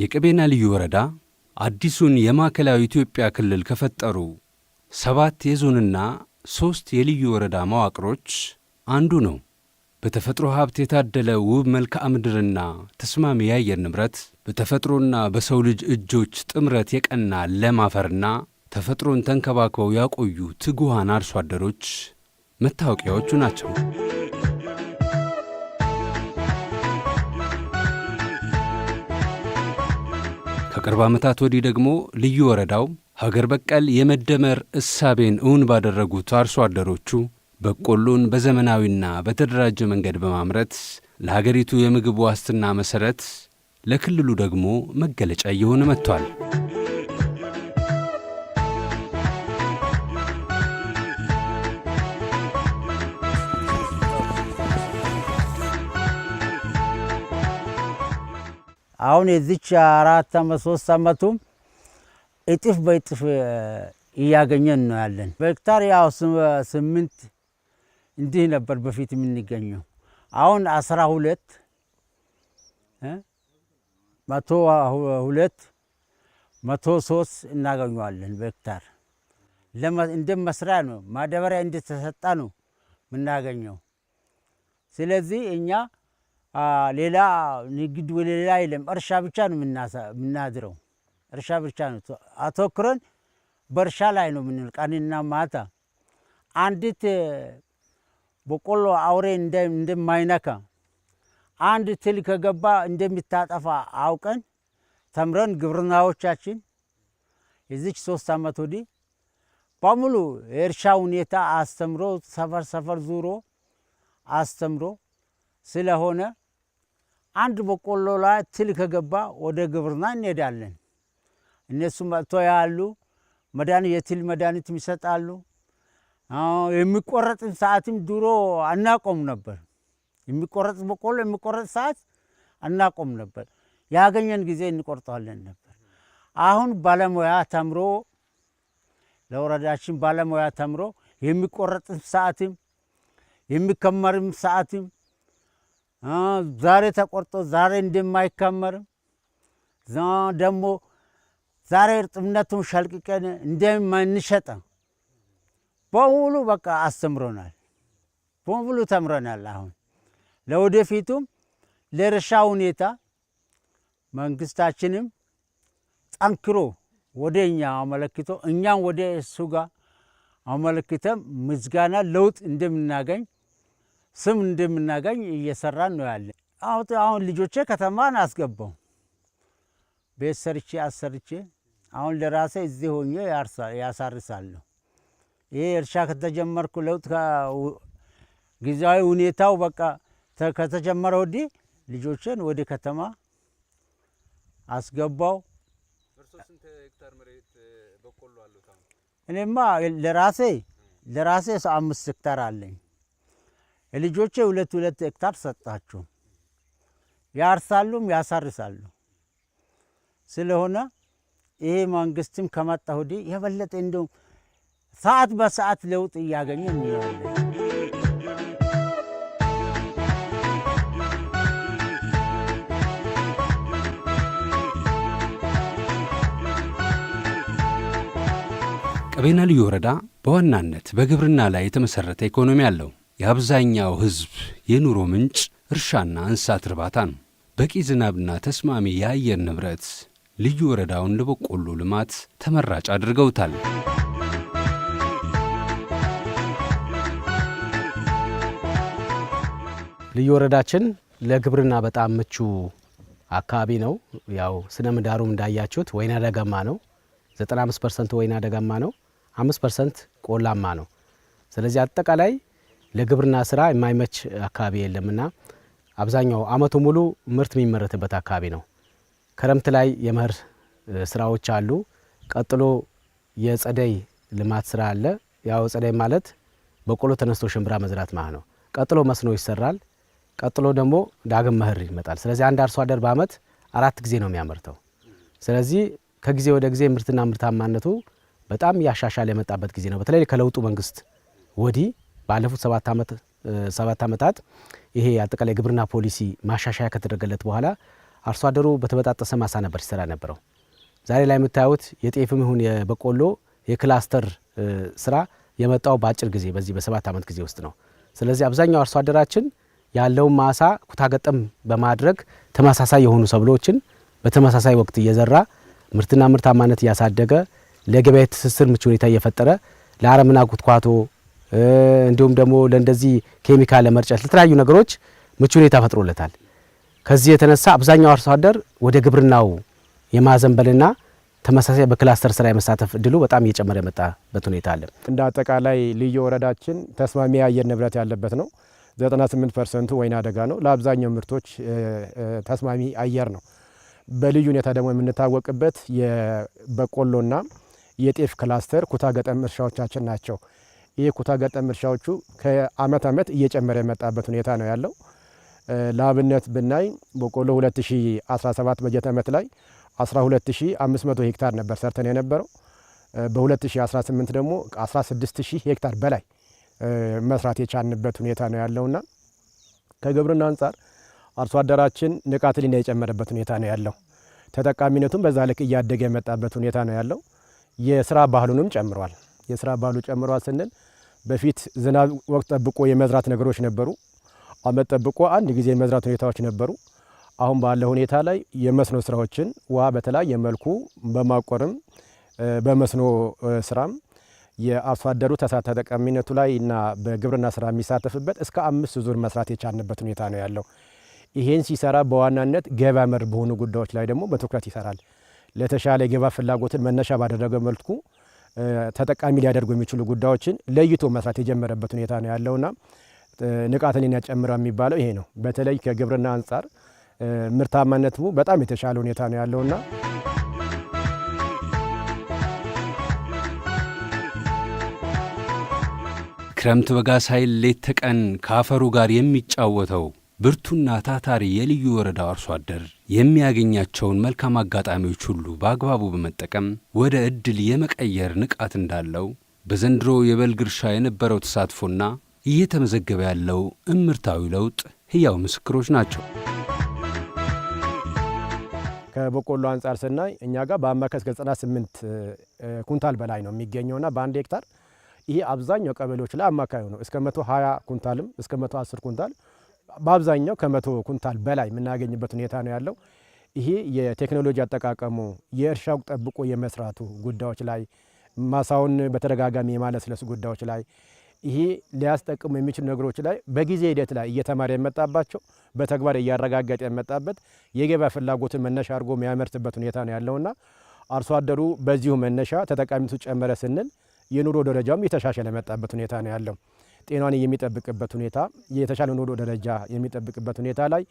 የቀቤና ልዩ ወረዳ አዲሱን የማዕከላዊ ኢትዮጵያ ክልል ከፈጠሩ 7 የዞንና 3 የልዩ ወረዳ መዋቅሮች አንዱ ነው። በተፈጥሮ ሀብት የታደለ ውብ መልክዓ ምድርና ተስማሚ የአየር ንብረት፣ በተፈጥሮና በሰው ልጅ እጆች ጥምረት የቀና ለም አፈርና ተፈጥሮን ተንከባክበው ያቆዩ ትጉሃን አርሶ አደሮች መታወቂያዎቹ ናቸው። ከቅርብ ዓመታት ወዲህ ደግሞ ልዩ ወረዳው ሀገር በቀል የመደመር እሳቤን እውን ባደረጉት አርሶ አደሮቹ በቆሎን በዘመናዊና በተደራጀ መንገድ በማምረት ለሀገሪቱ የምግብ ዋስትና መሠረት፣ ለክልሉ ደግሞ መገለጫ እየሆነ መጥቷል። አሁን የዚች 4 ዓመት 3 ዓመቱም እጥፍ በእጥፍ እያገኘን ነው ያለን። በሄክታር ያው 8 እንዲህ ነበር በፊት የምንገኘው። አሁን 12 102 103 እናገኘዋለን በሄክታር። እንደ መስሪያ ነው ማዳበሪያ እንደተሰጣ ነው የምናገኘው። ስለዚህ እኛ ሌላ ንግድ ወለላ የለም። እርሻ ብቻ ነው የምናድረው። እርሻ ብቻ ነው አተኩረን በእርሻ ላይ ነው የምንል ቀንና ማታ። አንዲት በቆሎ አውሬ እንደማይነካ አንድ ትል ከገባ እንደሚታጠፋ አውቀን ተምረን ግብርናዎቻችን የዚች 3 ዓመት ወዲህ በሙሉ የእርሻ ሁኔታ አስተምሮ ሰፈር ዙሮ አስተምሮ ስለሆነ አንድ በቆሎ ላይ ትል ከገባ ወደ ግብርና እንሄዳለን። እነሱ መጥቶ ያሉ የትል መድኃኒት ይሰጣሉ። የሚቆረጥ ሰዓትም ድሮ አናቆም ነበር። የሚቆረጥ በቆሎ የሚቆረጥ ሰዓት አናቆም ነበር። ያገኘን ጊዜ እንቆርጠዋለን ነበር። አሁን ባለሙያ ተምሮ ለወረዳችን ባለሙያ ተምሮ የሚቆረጥ ሰዓትም የሚከመርም ሰዓትም ዛሬ ተቆርጦ ዛሬ እንደማይከመርም ደግሞ ዛሬ እርጥብነቱን ሸልቅቀን እንደማንሸጥ በሙሉ በቃ አስተምሮናል። በሙሉ ተምረናል። አሁን ለወደፊቱም ለእርሻ ሁኔታ መንግስታችንም ጠንክሮ ወደ እኛ አመለክቶ እኛም ወደ እሱ ጋር አመለክተን ምስጋና ለውጥ እንደምናገኝ ስም እንደምናገኝ እየሰራን ነው ያለ። አሁን ልጆቼ ከተማን አስገባው ቤት ሰርቼ አሰርቼ አሁን ለራሴ እዚህ ሆኜ ያሳርሳለሁ። ይሄ እርሻ ከተጀመርኩ ለውጥ ጊዜያዊ ሁኔታው በቃ ከተጀመረ ወዲህ ልጆቼን ወደ ከተማ አስገባው። እርሶ ስንት ሄክታር መሬት በቆሎ አሉት? እኔማ ለራሴ 5 ሄክታር አለኝ። ልጆቼ 2 ሄክታር ሰጣችሁ። ያርሳሉም ያሳርሳሉ። ስለሆነ ይሄ መንግስትም ከመጣ ወዲህ የበለጠ እንደው ሰዓት በሰዓት ለውጥ እያገኘን ነው። ቀቤና ልዩ ወረዳ በዋናነት በግብርና ላይ የተመሠረተ ኢኮኖሚ አለው። የአብዛኛው ሕዝብ የኑሮ ምንጭ እርሻና እንስሳት እርባታ ነው። በቂ ዝናብና ተስማሚ የአየር ንብረት ልዩ ወረዳውን ለበቆሎ ልማት ተመራጭ አድርገውታል። ልዩ ወረዳችን ለግብርና በጣም ምቹ አካባቢ ነው። ያው ስነ ምህዳሩም እንዳያችሁት ወይና ደጋማ ነው። 95% ወይና ደጋማ ነው፣ 5% ቆላማ ነው። ስለዚህ አጠቃላይ ለግብርና ስራ የማይመች አካባቢ የለምና አብዛኛው አመቱ ሙሉ ምርት የሚመረትበት አካባቢ ነው። ክረምት ላይ የመኸር ስራዎች አሉ። ቀጥሎ የጸደይ ልማት ስራ አለ። ያው ጸደይ ማለት በቆሎ ተነስቶ ሽምብራ መዝራት ማለት ነው። ቀጥሎ መስኖ ይሰራል። ቀጥሎ ደግሞ ዳግም መኸር ይመጣል። ስለዚህ አንድ አርሶ አደር በአመት 4 ጊዜ ነው የሚያመርተው። ስለዚህ ከጊዜ ወደ ጊዜ ምርትና ምርታማነቱ በጣም ያሻሻለ የመጣበት ጊዜ ነው። በተለይ ከለውጡ መንግስት ወዲህ ባለፉት 7 ዓመታት ይሄ አጠቃላይ ግብርና ፖሊሲ ማሻሻያ ከተደረገለት በኋላ አርሶ አደሩ በተበጣጠሰ ማሳ ነበር ሲሰራ ነበረው። ዛሬ ላይ የምታዩት የጤፍም ይሁን የበቆሎ የክላስተር ስራ የመጣው በአጭር ጊዜ በዚህ በ7 ዓመት ጊዜ ውስጥ ነው። ስለዚህ አብዛኛው አርሶ አደራችን ያለውን ማሳ ኩታገጠም በማድረግ ተመሳሳይ የሆኑ ሰብሎችን በተመሳሳይ ወቅት እየዘራ ምርትና ምርታማነት እያሳደገ ለገበያ ትስስር ምቹ ሁኔታ እየፈጠረ ለአረምና ኩትኳቶ እንዲሁም ደግሞ ለእንደዚህ ኬሚካል ለመርጨት ለተለያዩ ነገሮች ምቹ ሁኔታ ፈጥሮለታል። ከዚህ የተነሳ አብዛኛው አርሶ አደር ወደ ግብርናው የማዘንበልና ተመሳሳይ በክላስተር ስራ የመሳተፍ እድሉ በጣም እየጨመረ የመጣበት ሁኔታ አለ። እንደ አጠቃላይ ልዩ ወረዳችን ተስማሚ የአየር ንብረት ያለበት ነው። 98% ወይና ደጋ ነው። ለአብዛኛው ምርቶች ተስማሚ አየር ነው። በልዩ ሁኔታ ደግሞ የምንታወቅበት የበቆሎና የጤፍ ክላስተር ኩታ ገጠም እርሻዎቻችን ናቸው። ይህ ኩታ ገጠም እርሻዎቹ ከአመት አመት እየጨመረ የመጣበት ሁኔታ ነው ያለው። ለአብነት ብናይ በቆሎ 2017 በጀት አመት ላይ 12500 ሄክታር ነበር ሰርተን የነበረው። በ2018 ደግሞ 16000 ሄክታር በላይ መስራት የቻልንበት ሁኔታ ነው ያለውና ከግብርና አንጻር አርሶ አደራችን ንቃተ ህሊና የጨመረበት ሁኔታ ነው ያለው። ተጠቃሚነቱም በዛ ልክ እያደገ የመጣበት ሁኔታ ነው ያለው። የስራ ባህሉንም ጨምሯል። የስራ ባህሉ ጨምሯል ስንል በፊት ዝናብ ወቅት ጠብቆ የመዝራት ነገሮች ነበሩ። አመት ጠብቆ አንድ ጊዜ የመዝራት ሁኔታዎች ነበሩ። አሁን ባለ ሁኔታ ላይ የመስኖ ስራዎችን ውሃ በተለያየ መልኩ በማቆርም በመስኖ ስራም የአርሶ አደሩ ተጠቃሚነቱ ላይ እና በግብርና ስራ የሚሳተፍበት እስከ 5 ዙር መስራት የቻልንበት ሁኔታ ነው ያለው። ይሄን ሲሰራ በዋናነት ገበያ መር በሆኑ ጉዳዮች ላይ ደግሞ በትኩረት ይሰራል። ለተሻለ የገበያ ፍላጎትን መነሻ ባደረገ መልኩ ተጠቃሚ ሊያደርጉ የሚችሉ ጉዳዮችን ለይቶ መስራት የጀመረበት ሁኔታ ነው ያለውና ንቃተ ህሊና ጨምሯል የሚባለው ይሄ ነው። በተለይ ከግብርና አንጻር ምርታማነቱ በጣም የተሻለ ሁኔታ ነው ያለውና ክረምት በጋ ሳይል ሌት ተቀን ከአፈሩ ጋር የሚጫወተው ብርቱና ታታሪ የልዩ ወረዳው አርሶ አደር የሚያገኛቸውን መልካም አጋጣሚዎች ሁሉ በአግባቡ በመጠቀም ወደ እድል የመቀየር ንቃት እንዳለው በዘንድሮ የበልግ እርሻ የነበረው ተሳትፎና እየተመዘገበ ያለው እምርታዊ ለውጥ ህያው ምስክሮች ናቸው። ከበቆሎ አንጻር ስናይ እኛ ጋር በአማካይ እስከ 98 ኩንታል በላይ ነው የሚገኘውና በአንድ ሄክታር ይሄ አብዛኛው ቀበሌዎች ላይ አማካዩ ነው። እስከ 120 ኩንታልም እስከ 110 ኩንታል በአብዛኛው ከ100 ኩንታል በላይ የምናገኝበት ሁኔታ ነው ያለው። ይሄ የቴክኖሎጂ አጠቃቀሙ የእርሻው ጠብቆ የመስራቱ ጉዳዮች ላይ ማሳውን በተደጋጋሚ የማለስለስ ጉዳዮች ላይ ይሄ ሊያስጠቅሙ የሚችሉ ነገሮች ላይ በጊዜ ሂደት ላይ እየተማረ የመጣባቸው በተግባር እያረጋገጠ የመጣበት የገበያ ፍላጎትን መነሻ አድርጎ የሚያመርትበት ሁኔታ ነው ያለውና አርሶ አደሩ በዚሁ መነሻ ተጠቃሚነቱ ጨመረ ስንል የኑሮ ደረጃውም የተሻሻለ የመጣበት ሁኔታ ነው ያለው። ጤናን የሚጠብቅበት ሁኔታ የተሻለ ኑሮ ደረጃ የሚጠብቅበት ሁኔታ ላይ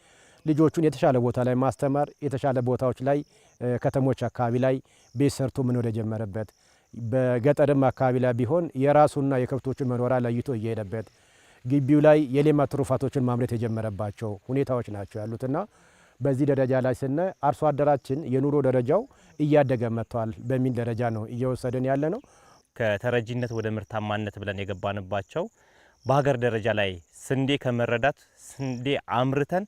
ልጆቹን የተሻለ ቦታ ላይ ማስተማር የተሻለ ቦታዎች ላይ ከተሞች አካባቢ ላይ ቤት ሰርቶ መኖር የጀመረበት በገጠርም አካባቢ ላይ ቢሆን የራሱና የከብቶችን መኖሪያ ለይቶ እየሄደበት ግቢው ላይ የሌማት ትሩፋቶችን ማምረት የጀመረባቸው ሁኔታዎች ናቸው ያሉትና በዚህ ደረጃ ላይ ስናይ አርሶ አደራችን የኑሮ ደረጃው እያደገ መጥቷል በሚል ደረጃ ነው እየወሰደን ያለ ነው። ከተረጂነት ወደ ምርታማነት ብለን የገባንባቸው በሀገር ደረጃ ላይ ስንዴ ከመረዳት ስንዴ አምርተን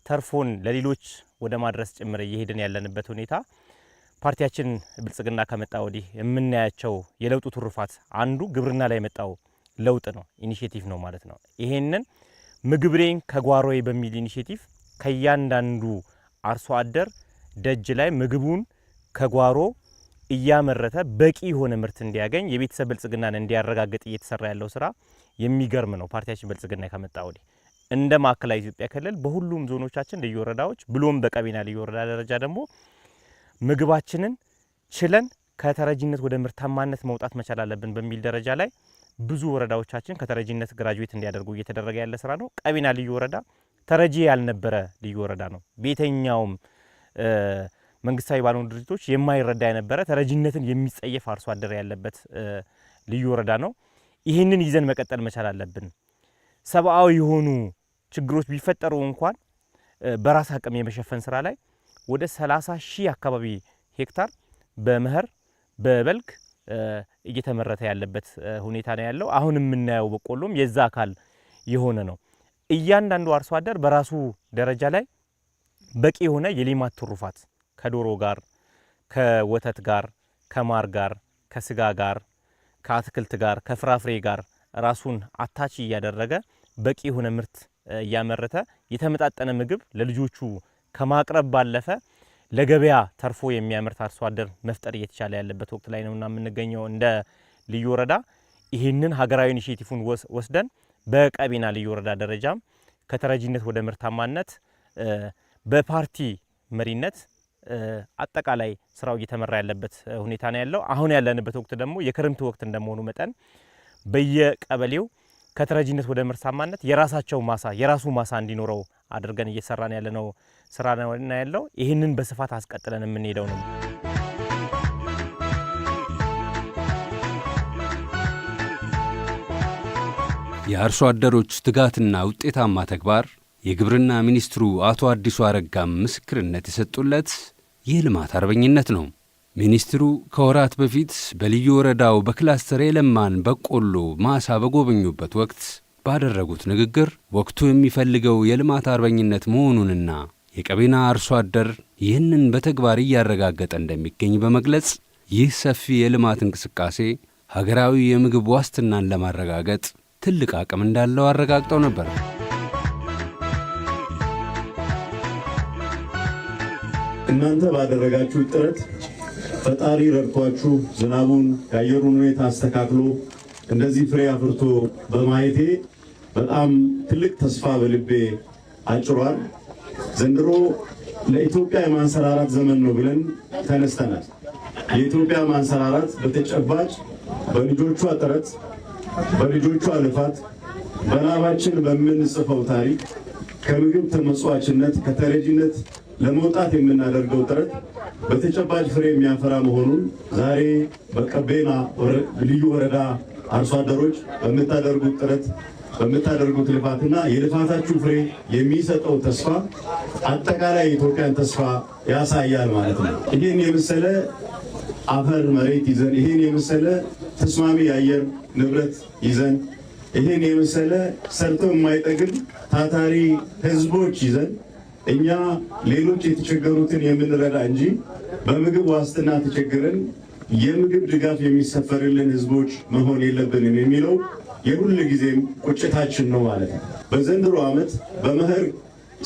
ተርፎን ለሌሎች ወደ ማድረስ ጭምር እየሄድን ያለንበት ሁኔታ ፓርቲያችን ብልጽግና ከመጣ ወዲህ የምናያቸው የለውጡ ትሩፋት አንዱ ግብርና ላይ የመጣው ለውጥ ነው፣ ኢኒሼቲቭ ነው ማለት ነው። ይሄንን ምግብሬን ከጓሮዬ በሚል ኢኒሼቲቭ ከያንዳንዱ አርሶ አደር ደጅ ላይ ምግቡን ከጓሮ እያመረተ በቂ የሆነ ምርት እንዲያገኝ የቤተሰብ ብልጽግናን እንዲያረጋግጥ እየተሰራ ያለው ስራ የሚገርም ነው። ፓርቲያችን ብልጽግና ከመጣ ወዲህ እንደ ማዕከላዊ ኢትዮጵያ ክልል በሁሉም ዞኖቻችን ልዩ ወረዳዎች ብሎም በቀቤና ልዩ ወረዳ ደረጃ ደግሞ ምግባችንን ችለን ከተረጂነት ወደ ምርታማነት መውጣት መቻል አለብን በሚል ደረጃ ላይ ብዙ ወረዳዎቻችን ከተረጂነት ግራጁዌት እንዲያደርጉ እየተደረገ ያለ ስራ ነው። ቀቤና ልዩ ወረዳ ተረጂ ያልነበረ ልዩ ወረዳ ነው። ቤተኛውም መንግስታዊ ባልሆኑ ድርጅቶች የማይረዳ የነበረ ተረጂነትን የሚጸየፍ አርሶ አደር ያለበት ልዩ ወረዳ ነው። ይህንን ይዘን መቀጠል መቻል አለብን። ሰብአዊ የሆኑ ችግሮች ቢፈጠሩ እንኳን በራስ አቅም የመሸፈን ስራ ላይ ወደ 30,000 አካባቢ ሄክታር በመኸር በበልግ እየተመረተ ያለበት ሁኔታ ነው ያለው። አሁን የምናየው በቆሎም የዛ አካል የሆነ ነው። እያንዳንዱ አርሶ አደር በራሱ ደረጃ ላይ በቂ የሆነ የሌማት ትሩፋት ከዶሮ ጋር ከወተት ጋር ከማር ጋር ከስጋ ጋር ከአትክልት ጋር ከፍራፍሬ ጋር ራሱን አታች እያደረገ በቂ የሆነ ምርት እያመረተ የተመጣጠነ ምግብ ለልጆቹ ከማቅረብ ባለፈ ለገበያ ተርፎ የሚያመርት አርሶ አደር መፍጠር እየተቻለ ያለበት ወቅት ላይ ነውና የምንገኘው። እንደ ልዩ ወረዳ ይህንን ሀገራዊ ኢኒሼቲቭን ወስደን በቀቤና ልዩ ወረዳ ደረጃም ከተረጂነት ወደ ምርታማነት በፓርቲ መሪነት አጠቃላይ ስራው እየተመራ ያለበት ሁኔታ ነው ያለው። አሁን ያለንበት ወቅት ደግሞ የክረምት ወቅት እንደመሆኑ መጠን በየቀበሌው ከተረጂነት ወደ ምርታማነት የራሳቸው ማሳ የራሱ ማሳ እንዲኖረው አድርገን እየሰራን ያለነው ስራ ነው ያለው። ይህንን በስፋት አስቀጥለን የምንሄደው ነው። የአርሶ አደሮች ትጋትና ውጤታማ ተግባር የግብርና ሚኒስትሩ አቶ አዲሱ አረጋም ምስክርነት የሰጡለት የልማት አርበኝነት ነው። ሚኒስትሩ ከወራት በፊት በልዩ ወረዳው በክላስተር የለማን በቆሎ ማሳ በጎበኙበት ወቅት ባደረጉት ንግግር ወቅቱ የሚፈልገው የልማት አርበኝነት መሆኑንና የቀቤና አርሶ አደር ይህንን በተግባር እያረጋገጠ እንደሚገኝ በመግለጽ ይህ ሰፊ የልማት እንቅስቃሴ ሀገራዊ የምግብ ዋስትናን ለማረጋገጥ ትልቅ አቅም እንዳለው አረጋግጠው ነበር። እናንተ ባደረጋችሁ ጥረት ፈጣሪ ረድቷችሁ ዝናቡን የአየሩን ሁኔታ አስተካክሎ እንደዚህ ፍሬ አፍርቶ በማየቴ በጣም ትልቅ ተስፋ በልቤ አጭሯል። ዘንድሮ ለኢትዮጵያ የማንሰራራት ዘመን ነው ብለን ተነስተናል። የኢትዮጵያ ማንሰራራት በተጨባጭ በልጆቿ ጥረት በልጆቿ ልፋት በላባችን በምንጽፈው ታሪክ ከምግብ ተመጽዋችነት ከተረጂነት ለመውጣት የምናደርገው ጥረት በተጨባጭ ፍሬ የሚያፈራ መሆኑን ዛሬ በቀቤና ልዩ ወረዳ አርሶ አደሮች በምታደርጉት ጥረት በምታደርጉት ልፋትና የልፋታችሁ ፍሬ የሚሰጠው ተስፋ አጠቃላይ የኢትዮጵያን ተስፋ ያሳያል ማለት ነው። ይህን የመሰለ አፈር መሬት ይዘን ይህን የመሰለ ተስማሚ የአየር ንብረት ይዘን ይህን የመሰለ ሰርተው የማይጠግብ ታታሪ ህዝቦች ይዘን እኛ ሌሎች የተቸገሩትን የምንረዳ እንጂ በምግብ ዋስትና ተቸግረን የምግብ ድጋፍ የሚሰፈርልን ህዝቦች መሆን የለብንም የሚለው የሁሉ ጊዜም ቁጭታችን ነው ማለት ነው። በዘንድሮ ዓመት በመኸር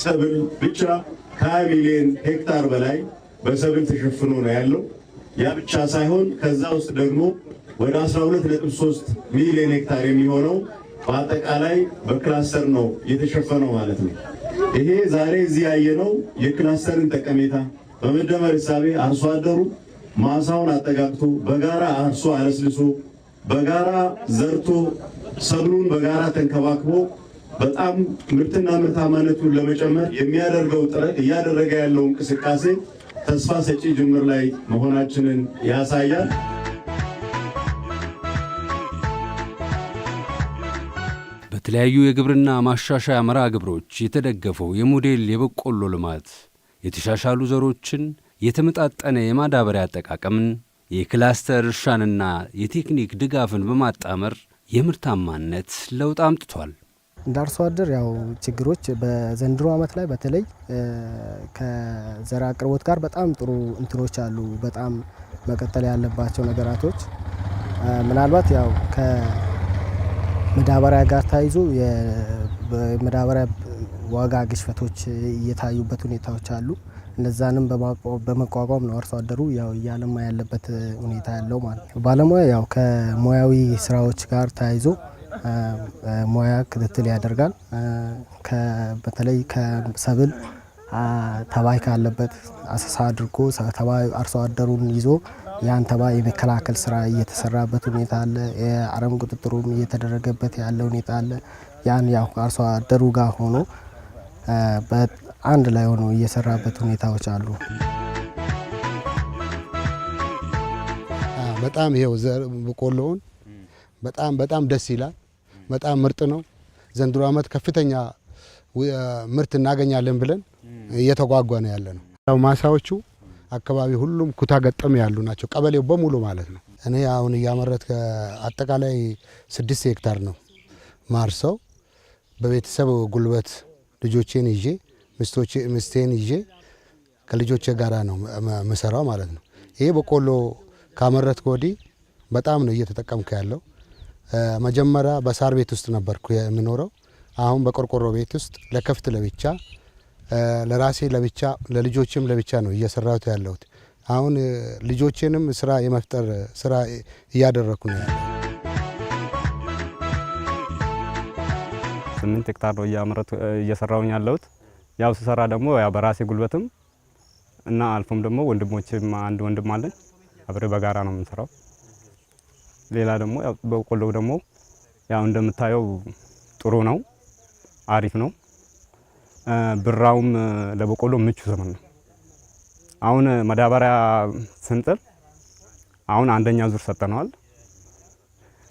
ሰብል ብቻ ከ20 ሚሊዮን ሄክታር በላይ በሰብል ተሸፍኖ ነው ያለው። ያ ብቻ ሳይሆን ከዛ ውስጥ ደግሞ ወደ 12.3 ሚሊዮን ሄክታር የሚሆነው በአጠቃላይ በክላስተር ነው የተሸፈነው ማለት ነው። ይሄ ዛሬ እዚህ ያየነው የክላስተርን ጠቀሜታ በመደመር እሳቤ አርሶ አደሩ ማሳውን አጠጋግቶ በጋራ አርሶ አለስልሶ በጋራ ዘርቶ ሰብሉን በጋራ ተንከባክቦ በጣም ምርትና ምርታማነቱን ለመጨመር የሚያደርገው ጥረት እያደረገ ያለው እንቅስቃሴ ተስፋ ሰጪ ጅምር ላይ መሆናችንን ያሳያል። በተለያዩ የግብርና ማሻሻያ መርሃ ግብሮች የተደገፈው የሞዴል የበቆሎ ልማት የተሻሻሉ ዘሮችን፣ የተመጣጠነ የማዳበሪያ አጠቃቀምን፣ የክላስተር እርሻንና የቴክኒክ ድጋፍን በማጣመር የምርታማነት ለውጥ አምጥቷል። እንደ አርሶ አደር ያው ችግሮች በዘንድሮ ዓመት ላይ በተለይ ከዘር አቅርቦት ጋር በጣም ጥሩ እንትኖች አሉ። በጣም መቀጠል ያለባቸው ነገራቶች ምናልባት ያው ከመዳበሪያ ጋር ተያይዞ የመዳበሪያ ዋጋ ግሽበቶች እየታዩበት ሁኔታዎች አሉ። እነዛንም በመቋቋም ነው አርሶ አደሩ ያው እያለማ ያለበት ሁኔታ ያለው ማለት ነው። ባለሙያ ያው ከሙያዊ ስራዎች ጋር ተያይዞ ሙያ ክትትል ያደርጋል። በተለይ ከሰብል ተባይ ካለበት አሰሳ አድርጎ ተባይ አርሶ አደሩን ይዞ ያን ተባይ የመከላከል ስራ እየተሰራበት ሁኔታ አለ። የአረም ቁጥጥሩም እየተደረገበት ያለ ሁኔታ አለ። ያን ያው አርሶ አደሩ ጋር ሆኖ አንድ ላይ ሆኖ እየሰራበት ሁኔታዎች አሉ። በጣም ይሄው በቆሎውን በጣም ደስ ይላል። በጣም ምርጥ ነው። ዘንድሮ ዓመት ከፍተኛ ምርት እናገኛለን ብለን እየተጓጓ ነው ያለ ነው። ያው ማሳዎቹ አካባቢ ሁሉም ኩታ ገጠም ያሉ ናቸው። ቀበሌው በሙሉ ማለት ነው። እኔ አሁን እያመረት አጠቃላይ 6 ሄክታር ነው ማርሰው በቤተሰብ ጉልበት ልጆቼን ይዤ ምስቴን ይዤ ከልጆቼ ጋራ ነው ምሰራው ማለት ነው። ይሄ በቆሎ ካመረትኩ ወዲህ በጣም ነው እየተጠቀምኩ ያለው። መጀመሪያ በሳር ቤት ውስጥ ነበርኩ የምኖረው። አሁን በቆርቆሮ ቤት ውስጥ ለከፍት ለብቻ፣ ለራሴ ለብቻ፣ ለልጆችም ለብቻ ነው እየሰራሁት ያለሁት። አሁን ልጆቼንም ስራ የመፍጠር ስራ እያደረኩ ነው ያለው። 8 ሄክታር ነው እየሰራሁኝ ያለሁት። ያው ስሰራ ደግሞ ያው በራሴ ጉልበትም እና አልፎም ደግሞ ወንድሞችም አንድ ወንድም አለኝ አብሬ በጋራ ነው የምንሰራው። ሌላ ደግሞ ያው በቆሎ ደግሞ ያው እንደምታየው ጥሩ ነው፣ አሪፍ ነው። ብራውም ለበቆሎ ምቹ ዘመን ነው። አሁን ማዳበሪያ ስንጥል አሁን አንደኛ ዙር ሰጠነዋል።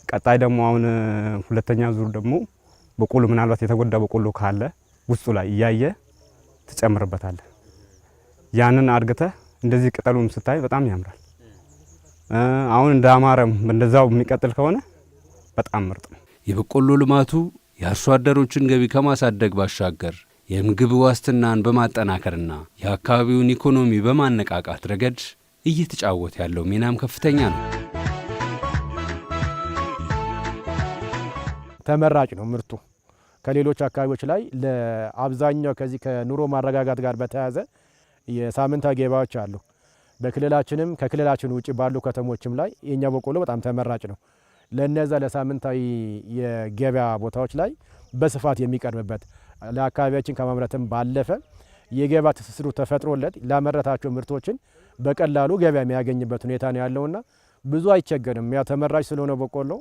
ቀጣይ ደግሞ አሁን ሁለተኛ ዙር ደግሞ በቆሎ ምናልባት የተጎዳ በቆሎ ካለ ውስጡ ላይ እያየ ትጨምርበታለህ። ያንን አድግተህ እንደዚህ ቅጠሉም ስታይ በጣም ያምራል። አሁን እንዳማረም እንደዛው የሚቀጥል ከሆነ በጣም ምርጥ ነው። የበቆሎ ልማቱ የአርሶ አደሮችን ገቢ ከማሳደግ ባሻገር የምግብ ዋስትናን በማጠናከርና የአካባቢውን ኢኮኖሚ በማነቃቃት ረገድ እየተጫወተ ያለው ሚናም ከፍተኛ ነው። ተመራጭ ነው ምርቱ ከሌሎች አካባቢዎች ላይ ለአብዛኛው ከዚህ ከኑሮ ማረጋጋት ጋር በተያያዘ የሳምንታዊ ገበያዎች አሉ። በክልላችንም ከክልላችን ውጪ ባሉ ከተሞችም ላይ የኛ በቆሎ በጣም ተመራጭ ነው። ለነዛ ለሳምንታዊ የገበያ ቦታዎች ላይ በስፋት የሚቀርብበት ለአካባቢያችን ከማምረትም ባለፈ የገበያ ትስስሩ ተፈጥሮለት ላመረታቸው ምርቶችን በቀላሉ ገበያ የሚያገኝበት ሁኔታ ነው ያለውና ብዙ አይቸገርም። ያ ተመራጭ ስለሆነ በቆሎ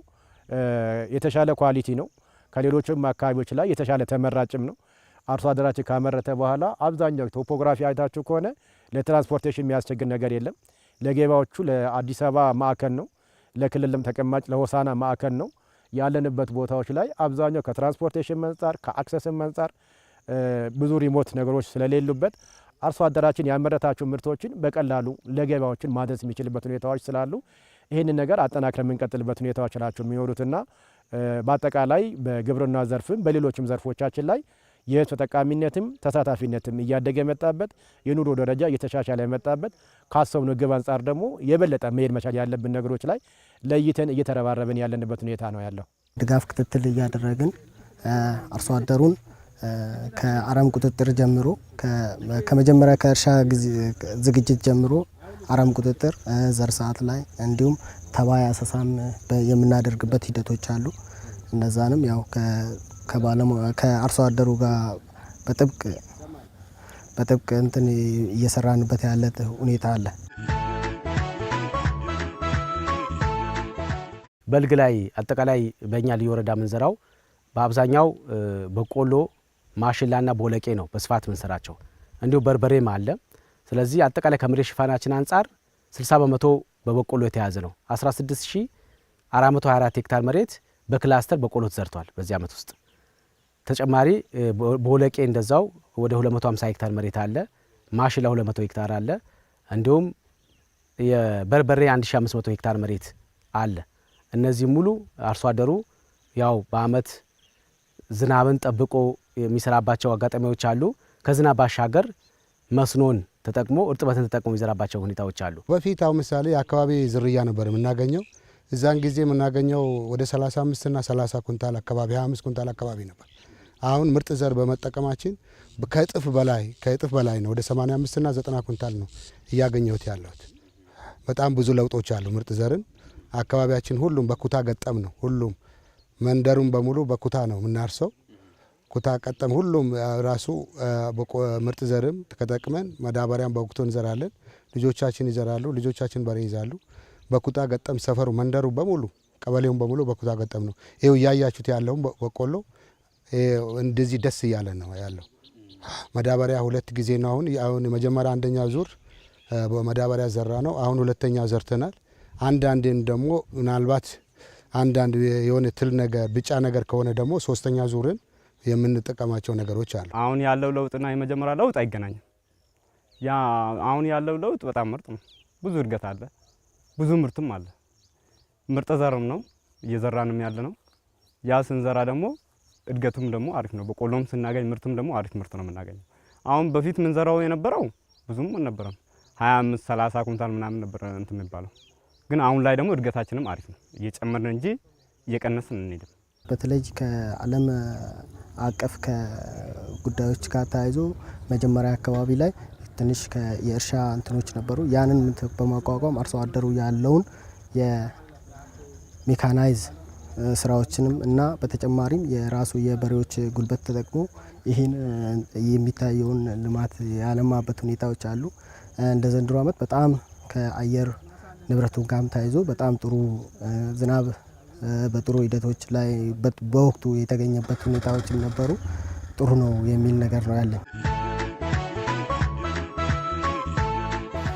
የተሻለ ኳሊቲ ነው። ከሌሎችም አካባቢዎች ላይ የተሻለ ተመራጭም ነው። አርሶ አደራችን ካመረተ በኋላ አብዛኛው ቶፖግራፊ አይታችሁ ከሆነ ለትራንስፖርቴሽን የሚያስቸግር ነገር የለም። ለገበያዎቹ ለአዲስ አበባ ማዕከል ነው፣ ለክልልም ተቀማጭ ለሆሳና ማዕከል ነው። ያለንበት ቦታዎች ላይ አብዛኛው ከትራንስፖርቴሽን መንጻር ከአክሰስም መንጻር ብዙ ሪሞት ነገሮች ስለሌሉበት አርሶ አደራችን ያመረታቸው ምርቶችን በቀላሉ ለገበያዎችን ማድረስ የሚችልበት ሁኔታዎች ስላሉ ይህንን ነገር አጠናክረን የምንቀጥልበት ሁኔታዎች ናቸው የሚኖሩትና በአጠቃላይ በግብርና ዘርፍም በሌሎችም ዘርፎቻችን ላይ የህዝብ ተጠቃሚነትም ተሳታፊነትም እያደገ የመጣበት የኑሮ ደረጃ እየተሻሻለ የመጣበት ካሰብነው ግብ አንጻር ደግሞ የበለጠ መሄድ መቻል ያለብን ነገሮች ላይ ለይተን እየተረባረብን ያለንበት ሁኔታ ነው ያለው። ድጋፍ ክትትል እያደረግን አርሶ አደሩን ከአረም ቁጥጥር ጀምሮ ከመጀመሪያ ከእርሻ ዝግጅት ጀምሮ አረም ቁጥጥር ዘር ሰዓት ላይ እንዲሁም ተባይ አሰሳም የምናደርግበት ሂደቶች አሉ። እነዛንም ያው ከአርሶ አደሩ ጋር በጥብቅ እንትን እየሰራንበት ያለ ሁኔታ አለ። በልግ ላይ አጠቃላይ በእኛ ልዩ ወረዳ ምንዘራው በአብዛኛው በቆሎ ማሽላና ቦለቄ ነው በስፋት ምንሰራቸው። እንዲሁ በርበሬም አለ። ስለዚህ አጠቃላይ ከመሬት ሽፋናችን አንጻር 60 በመቶ በበቆሎ የተያዘ ነው። 16424 ሄክታር መሬት በክላስተር በቆሎ ተዘርቷል በዚህ ዓመት ውስጥ። ተጨማሪ ቦለቄ እንደዛው ወደ 250 ሄክታር መሬት አለ። ማሽላ 200 ሄክታር አለ። እንዲሁም የበርበሬ 1500 ሄክታር መሬት አለ። እነዚህ ሙሉ አርሶ አደሩ ያው በአመት ዝናብን ጠብቆ የሚሰራባቸው አጋጣሚዎች አሉ። ከዝናብ ባሻገር መስኖን ተጠቅሞ እርጥበትን ተጠቅሞ የሚዘራባቸው ሁኔታዎች አሉ። በፊት አሁን ምሳሌ የአካባቢ ዝርያ ነበር የምናገኘው። እዛን ጊዜ የምናገኘው ወደ 35 እና 30 ኩንታል አካባቢ 25 ኩንታል አካባቢ ነበር። አሁን ምርጥ ዘር በመጠቀማችን ከእጥፍ በላይ ነው። ወደ 85 እና 90 ኩንታል ነው እያገኘሁት ያለሁት። በጣም ብዙ ለውጦች አሉ። ምርጥ ዘርን አካባቢያችን ሁሉም በኩታ ገጠም ነው። ሁሉም መንደሩን በሙሉ በኩታ ነው የምናርሰው። ኩታ ቀጠም ሁሉም ራሱ ምርጥ ዘርም ተጠቅመን ማዳበሪያን በወቅቱ እንዘራለን። ልጆቻችን ይዘራሉ፣ ልጆቻችን በሬ ይዛሉ። በኩታ ገጠም ሰፈሩ መንደሩ በሙሉ ቀበሌውን በሙሉ በኩታ ገጠም ነው። ይኸው እያያችሁት ያለውን በቆሎ እንደዚህ ደስ እያለ ነው ያለው። ማዳበሪያ 2 ጊዜ ነው። አሁን መጀመሪያ አንደኛ ዙር በማዳበሪያ ዘራ ነው። አሁን ሁለተኛ ዘርተናል። አንዳንዴን ደግሞ ምናልባት አንዳንድ የሆነ ትል ነገር ቢጫ ነገር ከሆነ ደግሞ ሶስተኛ ዙርን የምንጠቀማቸው ነገሮች አሉ። አሁን ያለው ለውጥና የመጀመሪያ ለውጥ አይገናኝም። ያ አሁን ያለው ለውጥ በጣም ምርጥ ነው። ብዙ እድገት አለ፣ ብዙ ምርትም አለ። ምርጥ ዘርም ነው እየዘራንም ያለ ነው። ያ ስንዘራ ደግሞ እድገቱም ደግሞ አሪፍ ነው። በቆሎም ስናገኝ ምርትም ደግሞ አሪፍ ምርት ነው የምናገኘው። አሁን በፊት ምንዘራው የነበረው ብዙም አልነበረም 25 30 ኩንታል ምናምን ነበር እንትን የሚባለው። ግን አሁን ላይ ደግሞ እድገታችንም አሪፍ ነው እየጨመርን እንጂ እየቀነስን እንሄድም። በተለይ ከዓለም አቀፍ ከጉዳዮች ጋር ተያይዞ መጀመሪያ አካባቢ ላይ ትንሽ የእርሻ እንትኖች ነበሩ። ያንን በማቋቋም አርሶ አደሩ ያለውን የሜካናይዝ ስራዎችንም እና በተጨማሪም የራሱ የበሬዎች ጉልበት ተጠቅሞ ይህን የሚታየውን ልማት ያለማበት ሁኔታዎች አሉ። እንደ ዘንድሮ ዓመት በጣም ከአየር ንብረቱ ጋር ተያይዞ በጣም ጥሩ ዝናብ በጥሩ ሂደቶች ላይ በወቅቱ የተገኘበት ሁኔታዎችም ነበሩ። ጥሩ ነው የሚል ነገር ነው ያለኝ።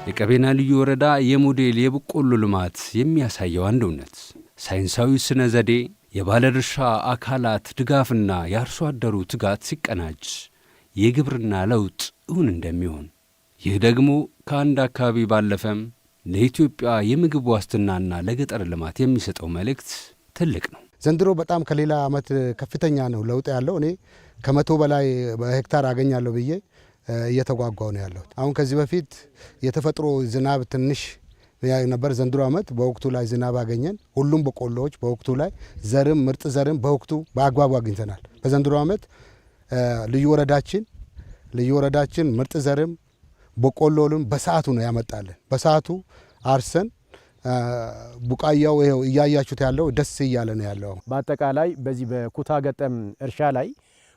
የቀቤና ልዩ ወረዳ የሞዴል የበቆሎ ልማት የሚያሳየው አንድ እውነት ሳይንሳዊ ስነ ዘዴ፣ የባለድርሻ አካላት ድጋፍና የአርሶ አደሩ ትጋት ሲቀናጅ የግብርና ለውጥ እውን እንደሚሆን፣ ይህ ደግሞ ከአንድ አካባቢ ባለፈም ለኢትዮጵያ የምግብ ዋስትናና ለገጠር ልማት የሚሰጠው መልእክት ትልቅ ነው። ዘንድሮ በጣም ከሌላ ዓመት ከፍተኛ ነው ለውጥ ያለው። እኔ ከ100 በላይ ሄክታር አገኛለሁ ብዬ እየተጓጓው ነው ያለሁት። አሁን ከዚህ በፊት የተፈጥሮ ዝናብ ትንሽ ነበር። ዘንድሮ ዓመት በወቅቱ ላይ ዝናብ አገኘን። ሁሉም በቆሎዎች በወቅቱ ላይ ዘርም ምርጥ ዘርም በወቅቱ በአግባቡ አግኝተናል። በዘንድሮ ዓመት ልዩ ወረዳችን ምርጥ ዘርም በቆሎንም በሰዓቱ ነው ያመጣልን። በሰዓቱ አርሰን ቡቃያው ይኸው እያያችሁት ያለው ደስ እያለ ነው ያለው። በአጠቃላይ በዚህ በኩታ ገጠም እርሻ ላይ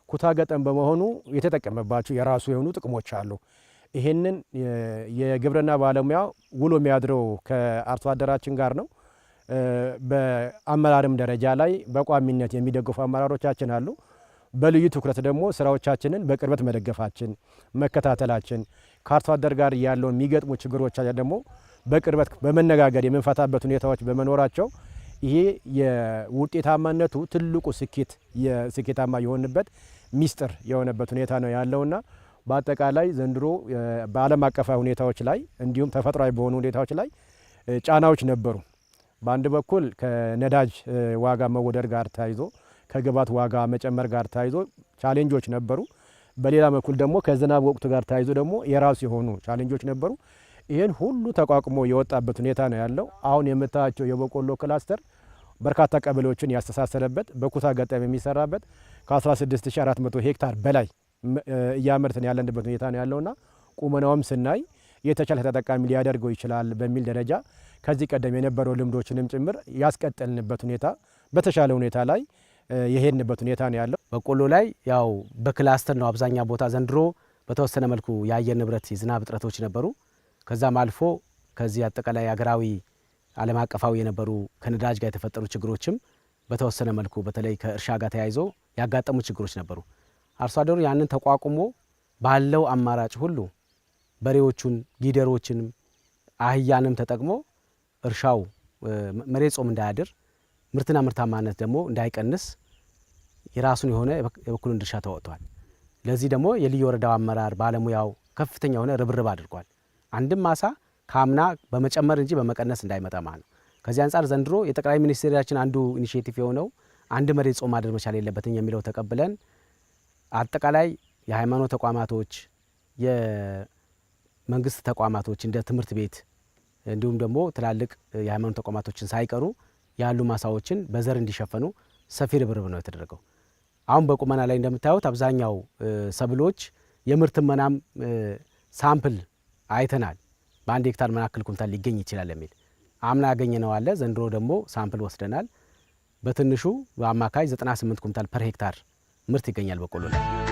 ኩታ ገጠም በመሆኑ የተጠቀመባቸው የራሱ የሆኑ ጥቅሞች አሉ። ይሄንን የግብርና ባለሙያ ውሎ የሚያድረው ከአርሶ አደራችን ጋር ነው። በአመራርም ደረጃ ላይ በቋሚነት የሚደግፉ አመራሮቻችን አሉ። በልዩ ትኩረት ደግሞ ስራዎቻችንን በቅርበት መደገፋችን፣ መከታተላችን ከአርሶ አደር ጋር ያለውን የሚገጥሙ ችግሮች ደግሞ በቅርበት በመነጋገር የምንፈታበት ሁኔታዎች በመኖራቸው ይሄ የውጤታማነቱ ትልቁ ስኬታማ የሆንበት ሚስጥር የሆነበት ሁኔታ ነው ያለውና በአጠቃላይ ዘንድሮ በዓለም አቀፋዊ ሁኔታዎች ላይ እንዲሁም ተፈጥሯዊ በሆኑ ሁኔታዎች ላይ ጫናዎች ነበሩ። በአንድ በኩል ከነዳጅ ዋጋ መወደድ ጋር ተያይዞ ከግብዓት ዋጋ መጨመር ጋር ተያይዞ ቻሌንጆች ነበሩ። በሌላ በኩል ደግሞ ከዝናብ ወቅቱ ጋር ተያይዞ ደግሞ የራሱ የሆኑ ቻሌንጆች ነበሩ። ይህን ሁሉ ተቋቁሞ የወጣበት ሁኔታ ነው ያለው። አሁን የምታያቸው የበቆሎ ክላስተር በርካታ ቀበሌዎችን ያስተሳሰረበት በኩታ ገጠም የሚሰራበት ከ16400 ሄክታር በላይ እያመርትን ያለንበት ሁኔታ ነው ያለውና ቁመናውም ስናይ የተቻለ ተጠቃሚ ሊያደርገው ይችላል በሚል ደረጃ ከዚህ ቀደም የነበረው ልምዶችንም ጭምር ያስቀጠልንበት ሁኔታ በተሻለ ሁኔታ ላይ የሄድንበት ሁኔታ ነው ያለው። በቆሎ ላይ ያው በክላስተር ነው አብዛኛው ቦታ ዘንድሮ በተወሰነ መልኩ የአየር ንብረት የዝናብ እጥረቶች ነበሩ። ከዛም አልፎ ከዚህ አጠቃላይ ሀገራዊ ዓለም አቀፋዊ የነበሩ ከነዳጅ ጋር የተፈጠሩ ችግሮችም በተወሰነ መልኩ በተለይ ከእርሻ ጋር ተያይዞ ያጋጠሙ ችግሮች ነበሩ። አርሶ አደሩ ያንን ተቋቁሞ ባለው አማራጭ ሁሉ በሬዎቹን፣ ጊደሮችንም አህያንም ተጠቅሞ እርሻው መሬት ጾም እንዳያድር ምርትና ምርታማነት ደግሞ እንዳይቀንስ የራሱን የሆነ የበኩሉን ድርሻ ተወጥቷል። ለዚህ ደግሞ የልዩ ወረዳው አመራር ባለሙያው ከፍተኛ የሆነ ርብርብ አድርጓል። አንድም ማሳ ከአምና በመጨመር እንጂ በመቀነስ እንዳይመጣ ማለት ነው። ከዚህ አንጻር ዘንድሮ የጠቅላይ ሚኒስትራችን አንዱ ኢኒሼቲቭ የሆነው አንድ መሬት ጾም ማድረግ መቻል የለበትም የሚለው ተቀብለን አጠቃላይ የሃይማኖት ተቋማቶች፣ የመንግስት ተቋማቶች እንደ ትምህርት ቤት እንዲሁም ደግሞ ትላልቅ የሃይማኖት ተቋማቶችን ሳይቀሩ ያሉ ማሳዎችን በዘር እንዲሸፈኑ ሰፊ ርብርብ ነው የተደረገው። አሁን በቁመና ላይ እንደምታዩት አብዛኛው ሰብሎች የምርት መናም ሳምፕል አይተናል። በአንድ ሄክታር ምን ያክል ኩንታል ሊገኝ ይችላል የሚል አምና ያገኘነው አለ። ዘንድሮ ደግሞ ሳምፕል ወስደናል። በትንሹ በአማካይ 98 ኩንታል ፐር ሄክታር ምርት ይገኛል በቆሎ ላይ።